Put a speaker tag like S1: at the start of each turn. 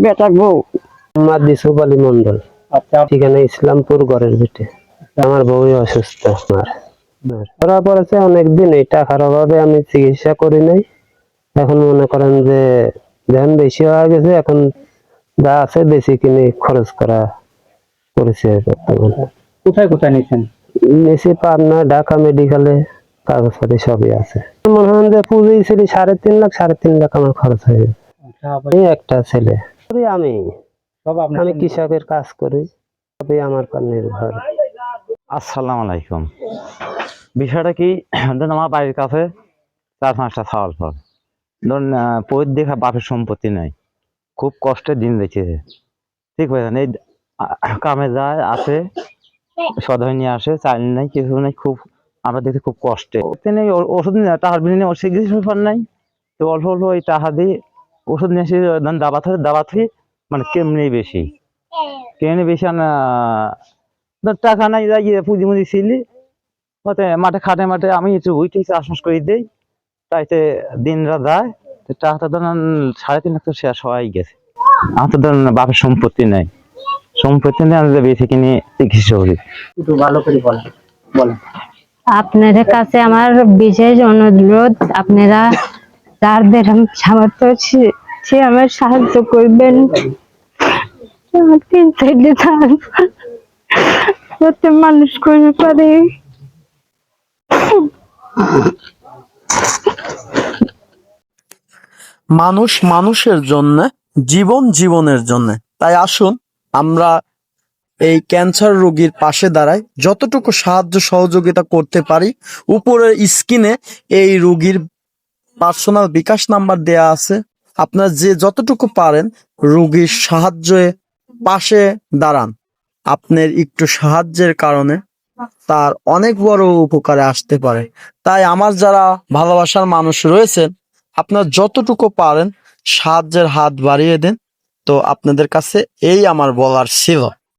S1: Better বউ
S2: ইসুফ আলী মন্ডল।
S1: আচ্ছা
S2: ঠিকানা ইসলামপুর গড়ের ভিটে। আমার বউ অসুস্থ। ধরা পড়েছে অনেকদিন, এই টাকার অভাবে আমি চিকিৎসা করি নাই। এখন মনে করেন যে যখন বেশি হয়ে গেছে, এখন যা আছে বেশি কিনে খরচ করা করেছে বর্তমানে।
S1: কোথায় কোথায় নিয়েছেন?
S2: নিয়েছি পাবনা, ঢাকা মেডিকেলে, কাগজপাতি সবই আছে। মনে হয় যে পুঁজি ছিল 3.5 লাখ, 3.5 লাখ আমার খরচ হয়ে গেছে। এই একটা ছেলে আমি
S1: সব আপনার
S2: আমি কৃষকের কাজ করি, সবই আমার উপর নির্ভর।
S3: আসসালামু আলাইকুম। বিষয়টা কি, ধরুন আমার বাড়ির কাছে 4-5টা ছাগল ফল। ধরুন পরির দেখা বাপের সম্পত্তি নেই, খুব কষ্টে দিন বেঁচেছে। ঠিক বলেছেন, এই কামে যায় আসে, সদয় নিয়ে আসে, চাল নেই, কিছু নেই, খুব আমরা দেখি খুব কষ্টে। তিনি ওষুধ নিয়ে টাকার বিনিময়ে চিকিৎসা ফল নাই, তো অল্প অল্প ওই টাকা দিয়ে ওষুধ নিয়ে এসে দাবাত হয়ে মানে কেমনি বেশি টাকা নাই, যাই পুঁজি মুজি ছিলি হতে মাঠে খাটে মাঠে আমি একটু উইটি চাষবাস করে দিই, তাইতে দিনরা যায়। টাকাটা ধরেন 3.5 লাখ তো শেষ হয়ে গেছে। আমার তো ধরেন বাপের সম্পত্তি নেই, সম্পত্তি নেই, আমি বেশি কিনে চিকিৎসা করি।
S1: একটু ভালো করে বলেন।
S4: আপনাদের কাছে আমার বিশেষ অনুরোধ, আপনারা যাদের সামর্থ্য সে আমার সাহায্য করবেন। আমার 3 সাইডে যাতে মানুষ করতে পারে।
S5: মানুষ মানুষের জন্য, জীবন জীবনের জন্য। তাই আসুন আমরা এই ক্যান্সার রোগীর পাশে দাঁড়াই, যতটুকু সাহায্য সহযোগিতা করতে পারি। উপরের স্ক্রিনে এই রোগীর পার্সোনাল বিকাশ নাম্বার দেয়া আছে। আপনারা যে যতটুকু পারেন রোগীর সাহায্যে পাশে দাঁড়ান। আপনার একটু সাহায্যের কারণে তার অনেক বড় উপকারে আসতে পারে। তাই আমার যারা ভালোবাসার মানুষ রয়েছেন, আপনারা যতটুকু পারেন সাহায্যের হাত বাড়িয়ে দেন। তো আপনাদের কাছে এই আমার বলার ছিল।